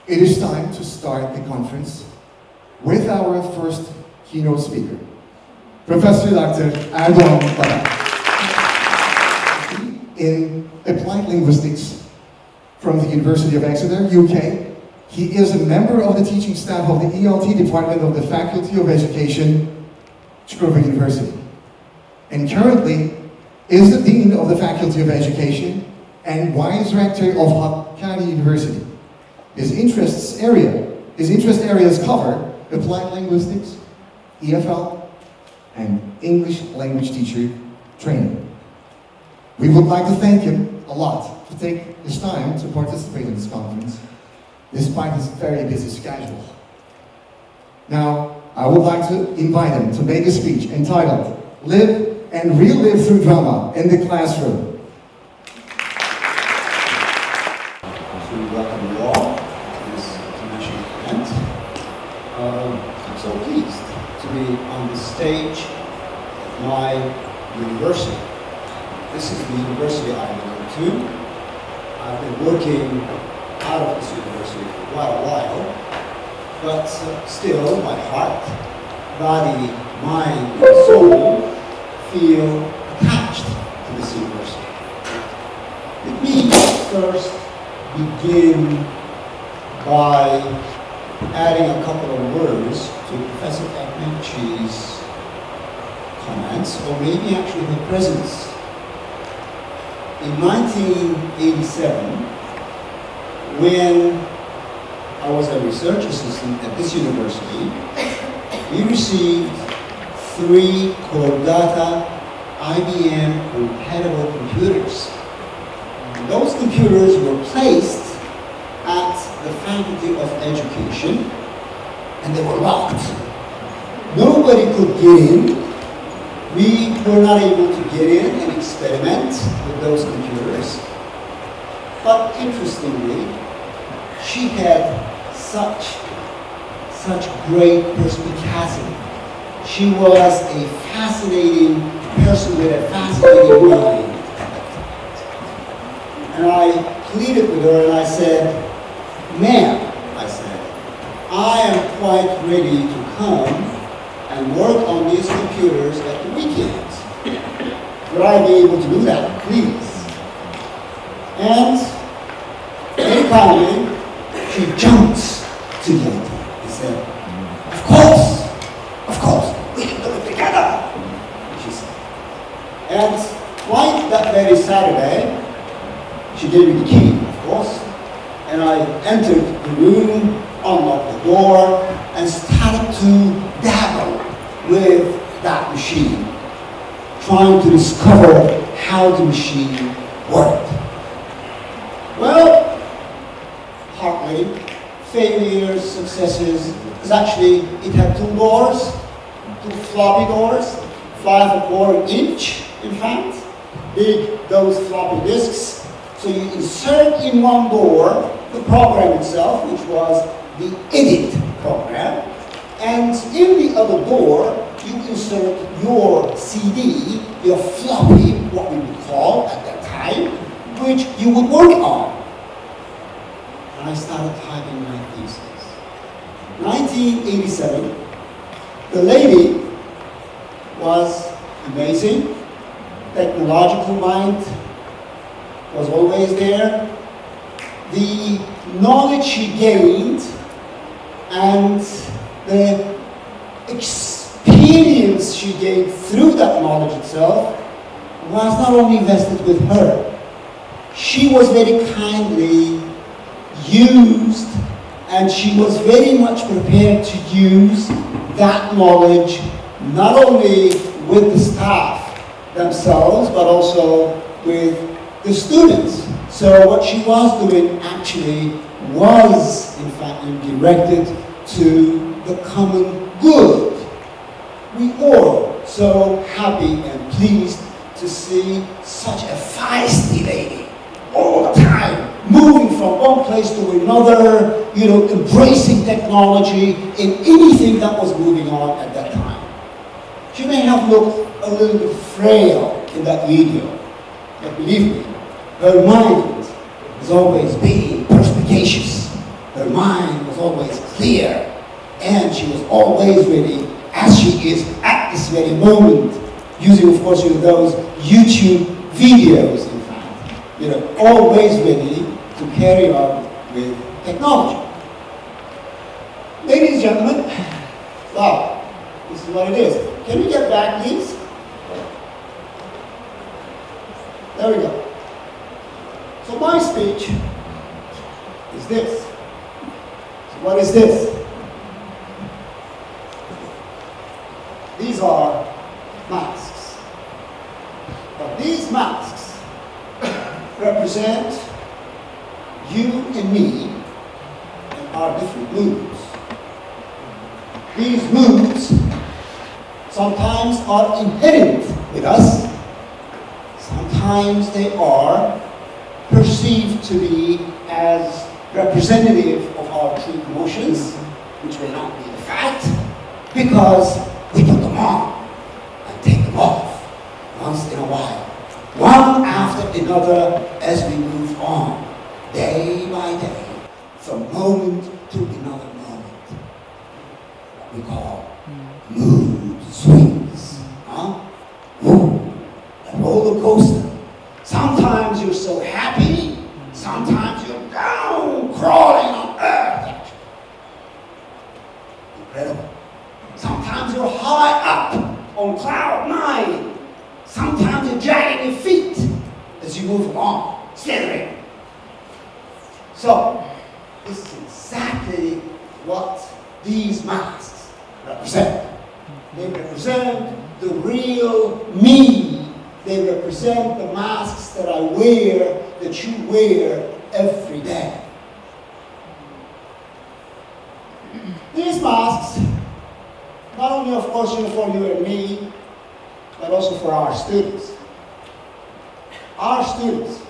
It is time to start the conference with our first keynote speaker, Professor Dr. Erdoğan Bada. In Applied Linguistics from the University of Exeter, UK, he is a member of the teaching staff of the ELT Department of the Faculty of Education, Çukurova University, and currently is the Dean of the Faculty of Education and Vice Rector of Hakkari University. His interest areas cover applied linguistics, EFL, and English language teacher training. We would like to thank him a lot for taking his time to participate in this conference, despite his very busy schedule. Now, I would like to invite him to make a speech entitled, "Live and Relive Through Drama in the Classroom." Welcome you all to this international event. I'm so pleased to be on the stage at my university. This is the university I belong to. I've been working out of this university for quite a while, but still my heart, body, mind, and soul feel attached to this university. Let me first begin by adding a couple of words to Professor Ekmekçi's comments, or maybe actually her presence. In 1987, when I was a research assistant at this university, we received 3 Core Data IBM compatible computers. Those computers were placed at the Faculty of Education, and they were locked. Nobody could get in. We were not able to get in and experiment with those computers. But interestingly, she had such great perspicacity. She was a fascinating person with a fascinating mind. And I pleaded with her and I said, "Ma'am," I said, "I am quite ready to come and work on these computers at the weekends. Would I be able to do that, please?" And very kindly, she jumps to the idea. She said, of course, we can do it together," she said. And like that very Saturday, she gave me the key, of course, and I entered the room, unlocked the door, and started to dabble with that machine, trying to discover how the machine worked. Well, partly failures, successes, because actually it had 2 doors, 2 floppy doors, 5¼ inch, in fact, big, those floppy disks. So you insert in one door the program itself, which was the edit program, and in the other door you insert your CD, your floppy, what we would call at that time, which you would work on. And I started typing my thesis. 1987, the lady was amazing, technological mind was always there. The knowledge she gained and the experience she gained through that knowledge itself was not only vested with her. She was very kindly used, and she was very much prepared to use that knowledge not only with the staff themselves, but also with the students. So what she was doing actually was, in fact, directed to the common good. We all so happy and pleased to see such a feisty lady all the time, moving from one place to another, embracing technology in anything that was moving on at that time. She may have looked a little bit frail in that video, but believe me, her mind has always been perspicacious. Her mind was always clear, and she was always ready, as she is at this very moment, using, of course, those YouTube videos, in fact, always ready to carry on with technology. Ladies and gentlemen, wow, this is what it is. Can we get back, please? There we go. So my speech is this. So what is this? These are masks. But these masks represent you and me and our different moods. These moods sometimes are inherent with us. Sometimes they are perceived to be as representative of our true emotions, which may not be the fact, because we put them on and take them off once in a while, one after another, as we move on, day by day, from moment to another moment. What we call mood swings. Ooh, a roller coaster. Sometimes you're so happy, sometimes you're down, crawling on earth. Incredible. Sometimes you're high up on cloud 9. Sometimes you're dragging your feet as you move along, slithering. So, this is exactly what these masks represent. They represent the real me. They represent the masks that I wear, that you wear every day. These masks, not only, of course, for you and me, but also for our students. Our students,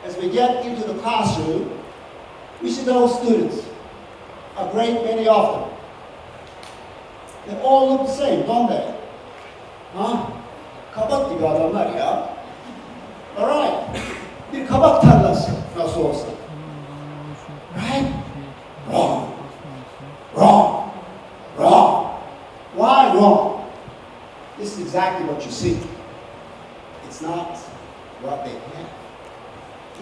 as we get into the classroom, we see those students, a great many of them. They all look the same, don't they? Kabak gibi adamlar ya. Alright. Bir kabak tarlası nasıl olsa. Right? Wrong. Wrong. Wrong. Why wrong? This is exactly what you see. It's not what they have.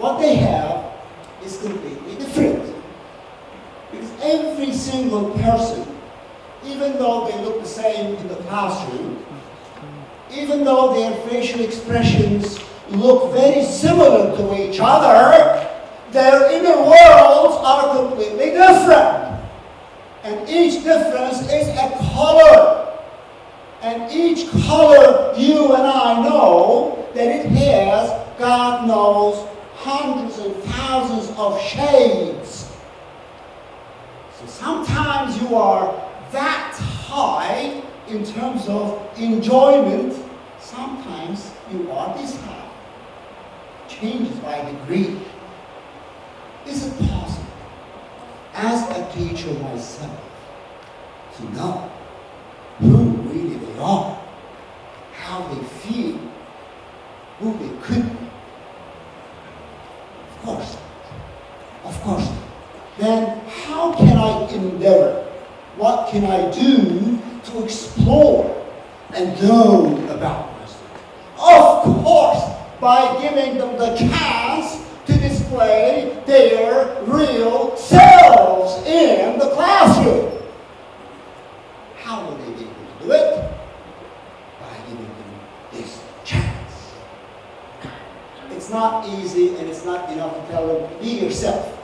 What they have is completely different. Because every single person, even though they look the same in the classroom, even though their facial expressions look very similar to each other, their inner worlds are completely different. And each difference is a color. And each color, you and I know that it has, God knows, hundreds and thousands of shades. So sometimes you are that high in terms of enjoyment, sometimes you are this high. Changes by degree. Is it possible, as a teacher myself, to know who really they are, how they feel, who they could be? Of course not. Of course not. Then how can I endeavor? What can I do to explore and learn about myself? Of course, by giving them the chance to display their real selves in the classroom. How will they be able to do it? By giving them this chance. It's not easy, and it's not enough to tell them, be yourself.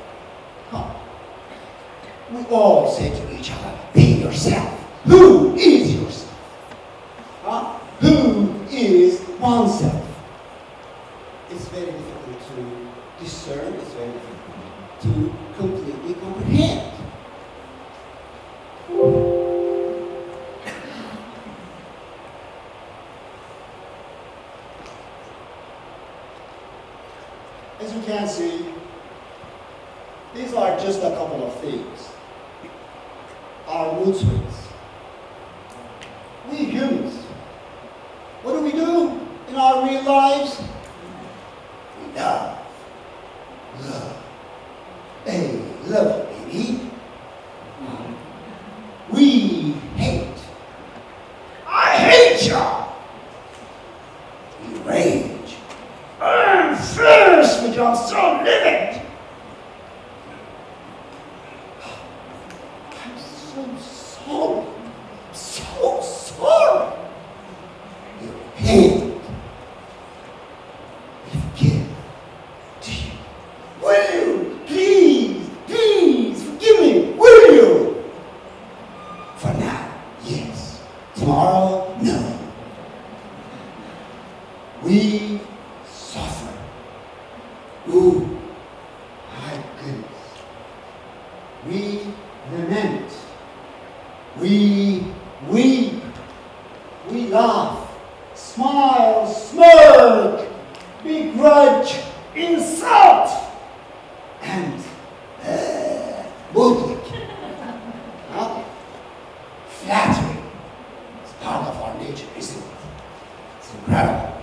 We all say to each other, be yourself. Who is yourself? Who is oneself? It's very difficult to discern, it's very difficult to completely comprehend. As you can see, these are just a couple of things. Our mood swings. We humans, what do we do in our real lives? We love. Love. Hey, love, baby. so sorry. So sorry. You repent. You forgive. Do you? Will you? Please, please, forgive me. Will you? For now, yes. Tomorrow, no. We suffer. Ooh, my goodness. We lament. We weep. We laugh, smile, smirk, begrudge, insult, and bootlick. Huh? Flattery. It's part of our nature, isn't it? It's incredible.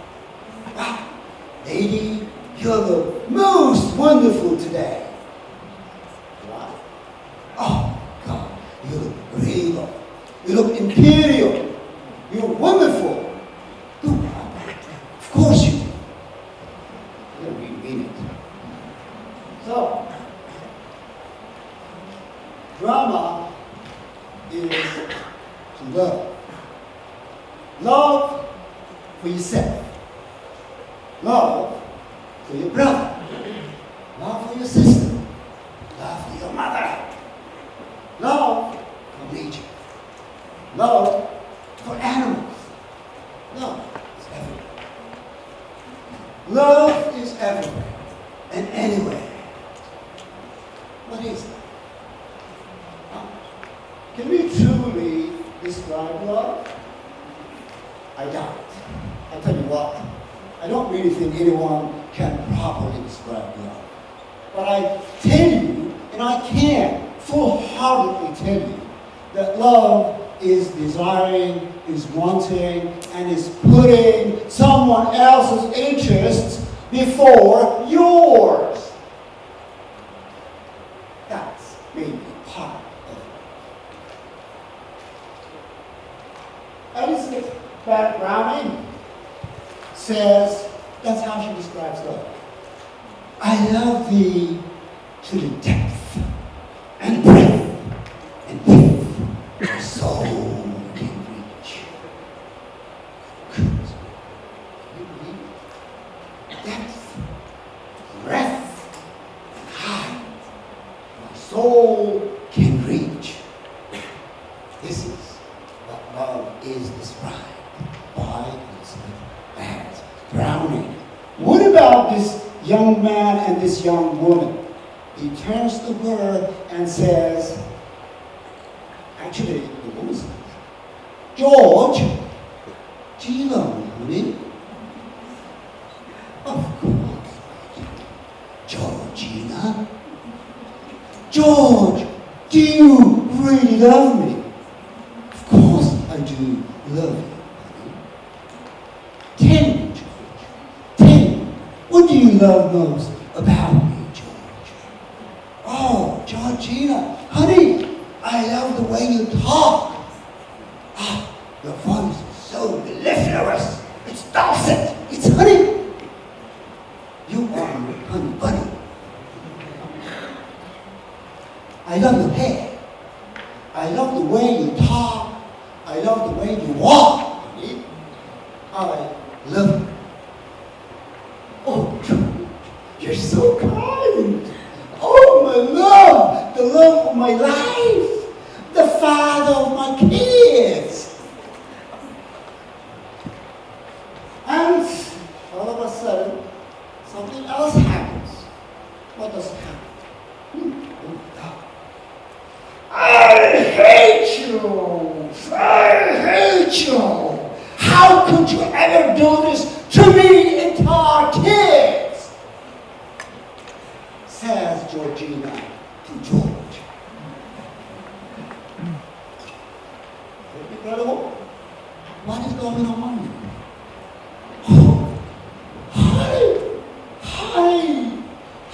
Wow, lady, you're the most wonderful today. Wow. Oh, God, you look regal. You look imperial. You're wonderful. Of course you do. You don't really mean it. So, drama is to love. Love for yourself. Love for your brother. Love for your sister. Love for your mother. Love for nature. Love for animals. Love is everywhere. Love is everywhere and anywhere. What is that? Can we truly describe love? I doubt it. I'll tell you what, I don't really think anyone can properly describe love. But I tell you, and I can full-heartedly tell you, that love is desiring, is wanting, and is putting someone else's interests before yours. That's maybe part of it. Elizabeth Browning says, that's how she describes love. I love thee to the depth and breadth and depth your soul can reach. Could you believe it? Depth, breadth, and height your soul can reach. This is what love is described by Elizabeth Browning. What about this young man and this young woman? He turns to her and says, actually, the woman says, George, do you love me, honey? Of course. Georgina? George, do you really love me? Of course I do love you, honey. Tell me, George. Tell me, what do you love most about me, George? Oh, Georgina, honey, I love the way you talk. Ah, your voice is so mellifluous. It's dulcet. It's honey. You are my honey bunny. I love your hair. I love the way you talk. I love the way you walk, honey. I love you. Oh, George, you're so kind. Oh, my love, the love of my life, the father of my kids. And all of a sudden, something else happens. What does happen? I hate you! I hate you! How could you ever do this to me and to our kids? Says Georgina to George. Incredible? What is going on? Oh, hi! Hi!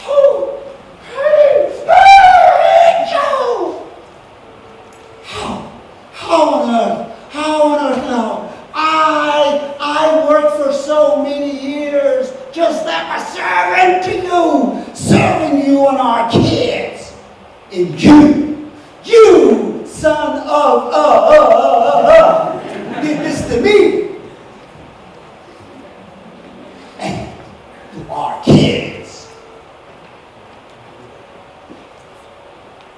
Oh, hey! Hey, Joe! How on earth? How on earth now? I worked for so many years just like a servant to you, serving you and our kids. And you son of, did this to me. And to our kids.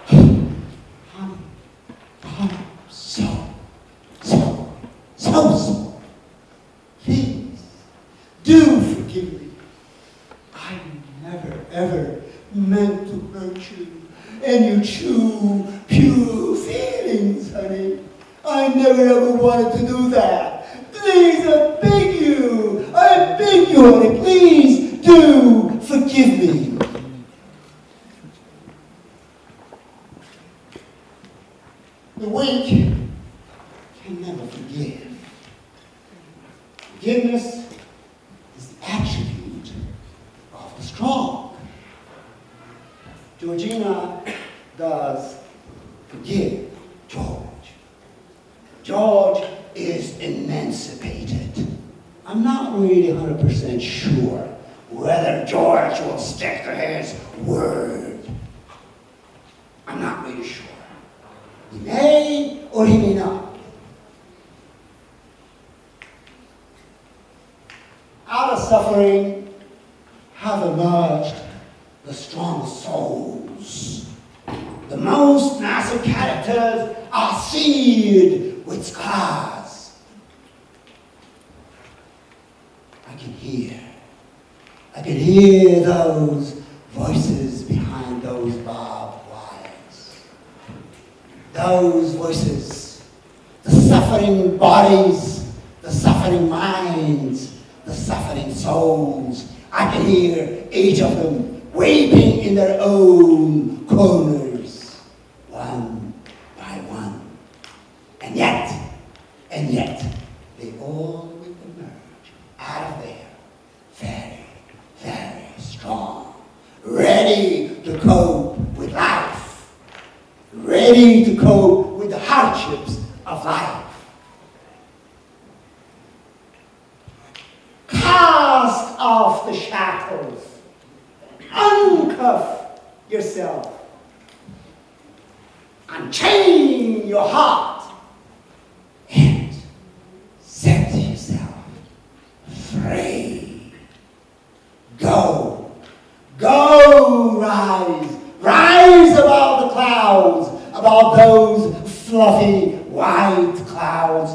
I'm so sorry. Please, do forgive me. I never, ever meant to hurt you. And your true, pure feelings, honey. I never, ever wanted to do that. Please, I beg you, honey, please do forgive me. The weak can never forgive. Forgiveness is the attribute of the strong. Georgina does forgive George. George is emancipated. I'm not really 100% sure whether George will stick to his word. I'm not really sure. He may or he may not. Out of suffering have emerged the strong souls. The most massive characters are seared with scars. I can hear those voices behind those barbed wires. Those voices, the suffering bodies, the suffering minds, the suffering souls. I can hear each of them weeping in their own corners, one by one. And yet, they all will emerge out of there very, very strong, ready to cope with life, ready to cope with the hardships of life. Cast off the shackles. Uncuff yourself. Unchain your heart. And set yourself free. Go. Go, rise. Rise above the clouds. Above those fluffy white clouds.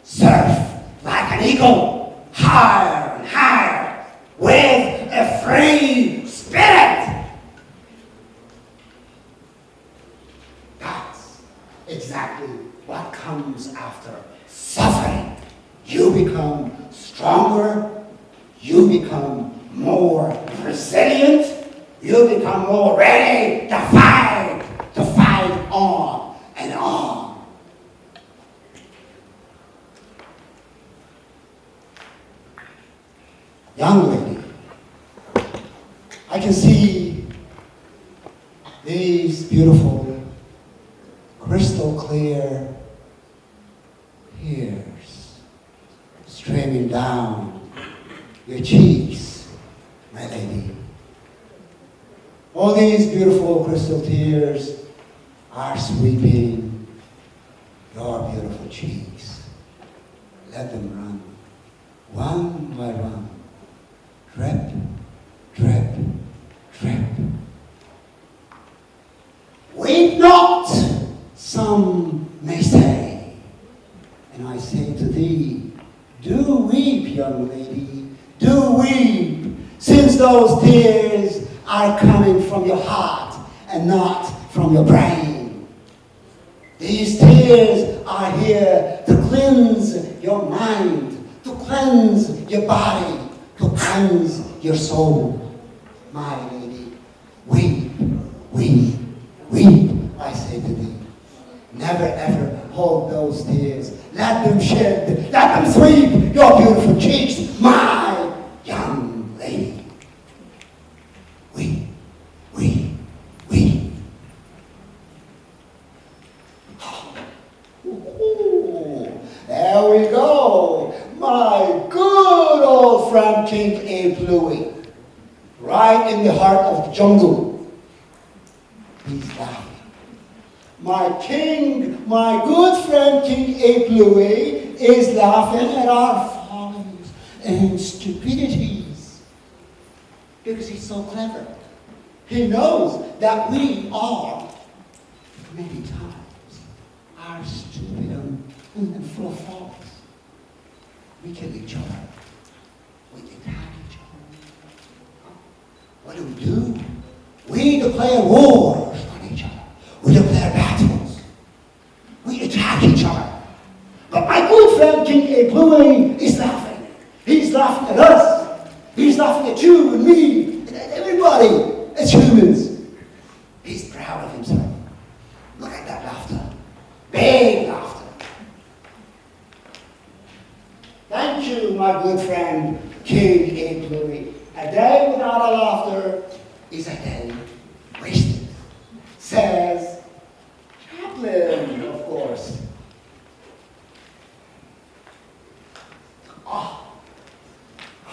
Surf like an eagle. Higher and higher, with a free spirit. That's exactly what comes after suffering. You become stronger, you become more resilient, you become more ready to fight on and on. Young lady, I can see these beautiful, crystal clear tears streaming down your cheeks, my lady. All these beautiful crystal tears are sweeping your beautiful cheeks. Let them run, one by one. Drip, drip, drip. Weep not, some may say. And I say to thee, do weep, young lady, do weep, since those tears are coming from your heart and not from your brain. These tears are here to cleanse your mind, to cleanse your body, to cleanse your soul. My lady, weep, weep, weep, I say to thee. Never ever hold those tears. Let them shed, let them sweep your beautiful cheeks, my young lady. Weep, weep, weep. Ooh, there we go. My good old friend King Abe Louie, right in the heart of the jungle. He's laughing. My king, my good friend King Ape Louie is laughing at our follies and stupidities because he's so clever. He knows that we are, many times, are stupid and full of faults. We kill each other. We attack each other. What do? We declare wars on each other. We declare battles. We attack each other. But my good friend King Ape Louie is laughing. He's laughing at us. He's laughing at you and me and at everybody as humans. He's proud of himself. Look at that laughter. Big laughter. Thank you, my good friend King Ape Louie. A day without a laughter is a day wasted, says Chaplin, of course.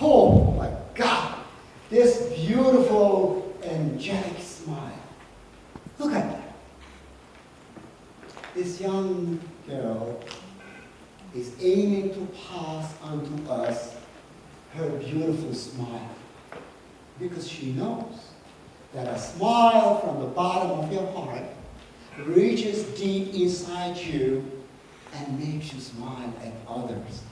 Oh my God, this beautiful, angelic smile. Look at that. This young girl is aiming to pass on to us her beautiful smile because she knows that a smile from the bottom of your heart reaches deep inside you and makes you smile at others.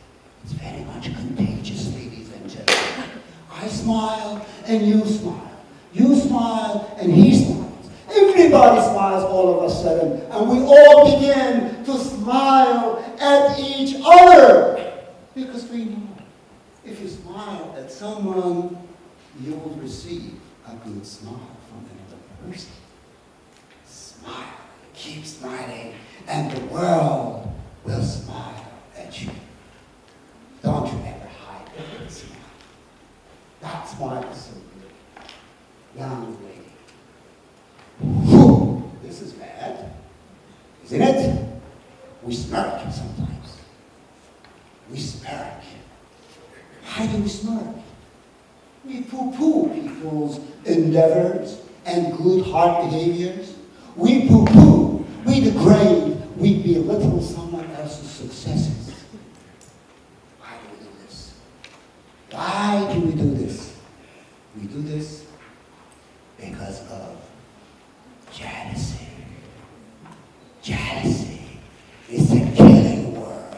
It's very much contagious, ladies and gentlemen. I smile and you smile. You smile and he smiles. Everybody smiles all of a sudden, and we all begin to smile at each other because we know if you smile at someone, you will receive a good smile from another person. Smile, keep smiling, and the world will smile at you. Don't you ever hide a good smile. That smile is so good. Young lady. Whew, this is bad, isn't it? We smirk sometimes. We smirk. Why do we smirk? We poo-poo people's endeavors and good heart behaviors. We poo-poo, we degrade, we belittle someone else's successes. Why do we do this? Why do we do this? We do this because of jealousy. Jealousy is a killing word.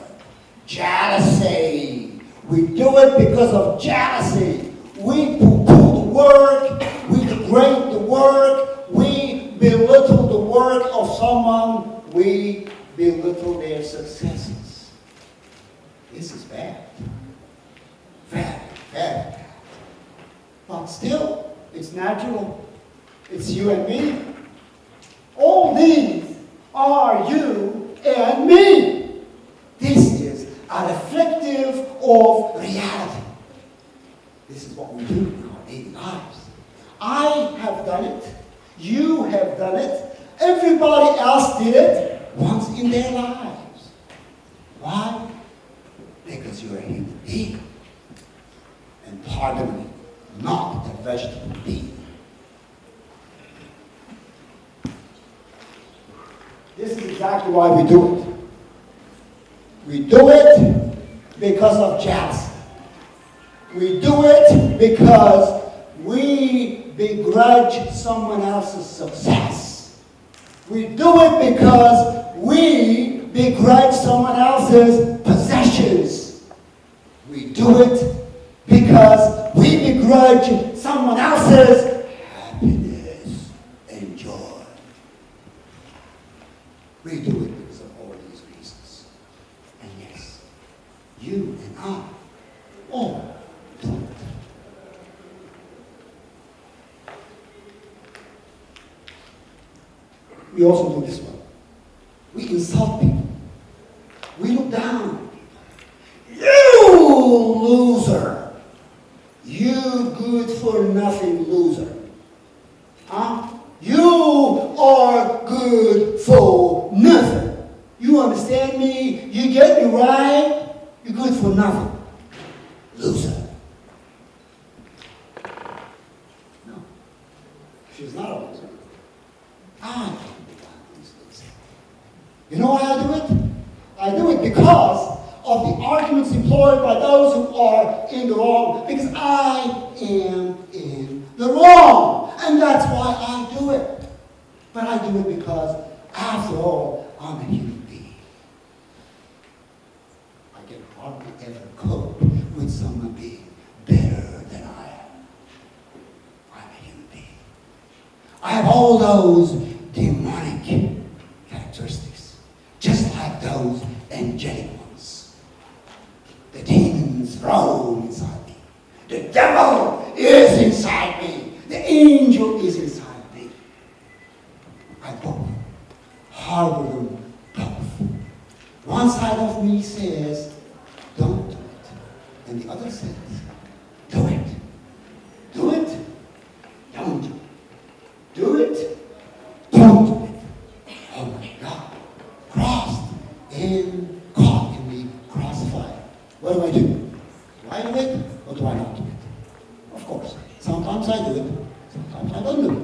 Jealousy. We do it because of jealousy. We poo-poo the work, we degrade the work, we belittle the work of someone, we belittle their successes. This is bad. Very, very bad. But still, it's natural. It's you and me. All these are you and me. This is a reflective of reality. This is what we do in our daily lives. I have done it. You have done it. Everybody else did it once in their lives. Why? Because you're a human being. And pardon me, not a vegetable being. This is exactly why we do it. We do it because of jealousy. We do it because we begrudge someone else's success. We do it because we begrudge someone else's possessions. We do it because we begrudge someone else's happiness and joy. We do it because of all these reasons. And yes, you and I all do it. We also do this one. We insult people. We look down on people. You loser! You good for nothing loser. Huh? You are good for nothing. You understand me? You get me right? You're good for nothing. Loser. No. She's not a loser. I can't become these loser. You know why I do it? I do it because of the arguments employed by those who are in the wrong, because I am in the wrong. And that's why I do it. But I do it because, after all, I'm a human being. I can hardly ever cope with someone being better than I am. I'm a human being. I have all those demonic characteristics, just like those angelic ones. The demons roam inside me. The devil is inside me. The angel is inside me. I both harbor them both. One side of me says, don't do it. And the other says, do it. Do it. Don't do it. Do it. Don't do it. Oh my God. Crossed and caught in the crossfire. What do? Do I do it or do I not do it? Of course. Sometimes I do it. Sometimes I don't do it.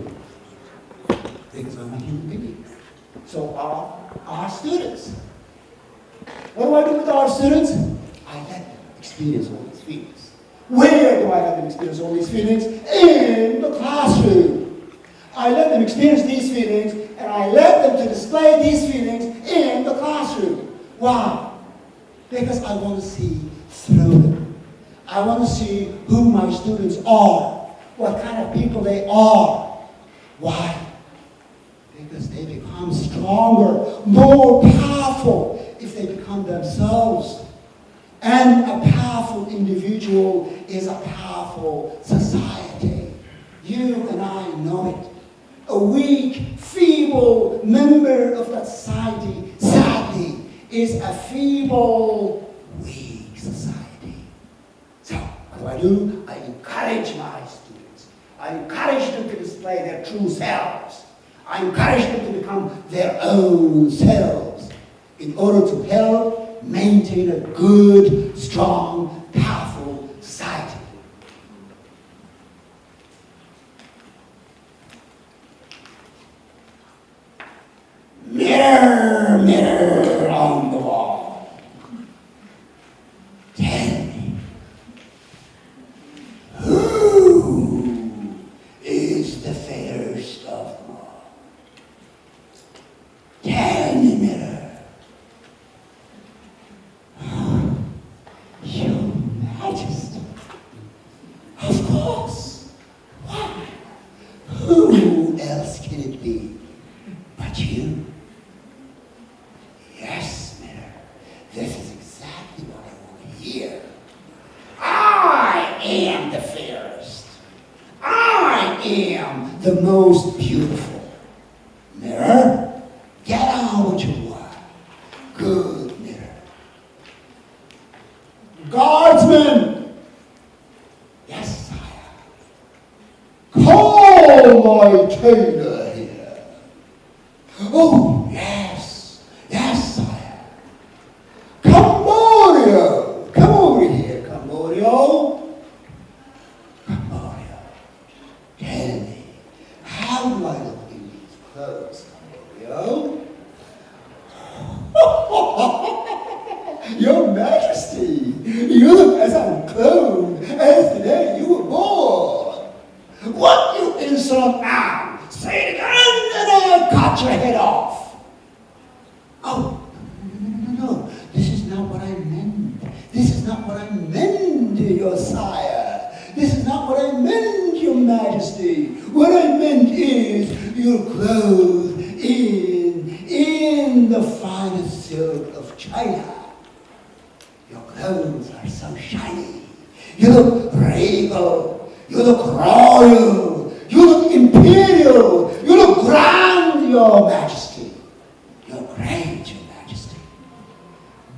Because I'm a human being. So are our students. What do I do with our students? I let them experience all these feelings. Where do I let them experience all these feelings? In the classroom. I let them experience these feelings, and I let them to display these feelings in the classroom. Why? Because I want to see through them. I want to see who my students are, what kind of people they are. Why? Because they become stronger, more powerful if they become themselves. And a powerful individual is a powerful society. You and I know it. A weak, feeble member of that society, sadly, is a feeble, weak society. So, what do? I encourage my students. I encourage them to display their true selves. I encourage them to become their own selves in order to help maintain a good, strong, powerful society. Mirror, mirror on the wall, tell me, who is the fairest of them all? Tell me, mirror. Your Majesty. Of course. Why? Who else can it be but you? Yes, mirror. This is exactly what I want to hear. I am the fairest. I am the most beautiful. Mirror, get on with your work. Good, mirror. Guardsmen! Yes, sire. Call my tailor here. Oh, yes. Yes, sire. Cambodio! Come over here, Cambodio. Cambodio, tell me, how do I look in these clothes, Cambodio? Your Majesty, you look as unclothed as the day you were born. What, you insolent man? Say it again and I'll cut your head off. Oh, no. This is not what I meant. This is not what I meant, your sire. This is not what I meant, your Majesty. What I meant is you're clothed in the finest silk of China. Your clothes are so shiny. You look regal. You look royal. You look imperial. You look grand, your Majesty. You're great, your Majesty.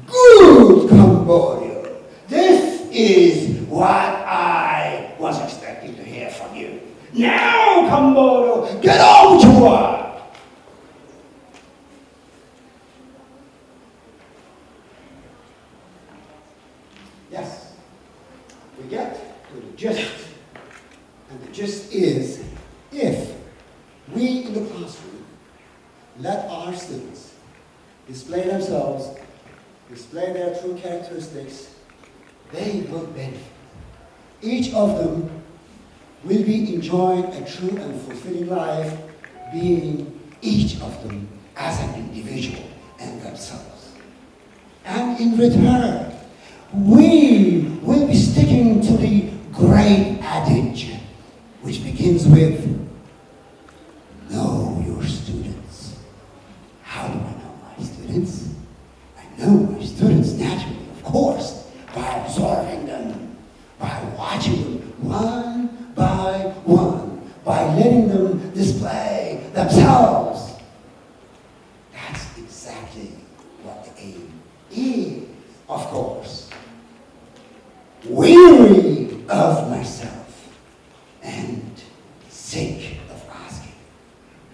Good, Cambodia. This is what I was expecting to hear from you. Now, Cambodia, get on to work. Yes, we get to the gist. And the gist is, if we in the classroom let our students display themselves, display their true characteristics, they will benefit. Each of them will be enjoying a true and fulfilling life, being each of them as an individual and themselves. And in return, we will be sticking to the great adage, which begins with, know your students. How do I know my students? I know my students naturally, of course, by observing them, by watching them one by one, by letting them display themselves. That's exactly what the aim is, of course. Weary of myself and sick of asking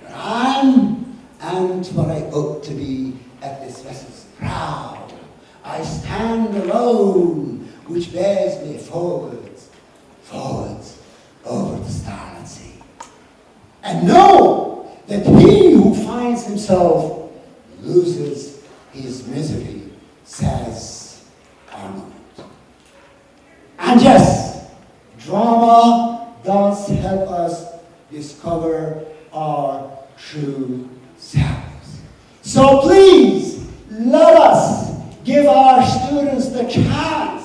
where I'm and what I ought to be at this vessel's prow. I stand alone, which bears me forwards, forwards over the starlit sea. And know that he who finds himself loses his misery, says Arnold. And yes, drama does help us discover our true selves. So please, let us give our students the chance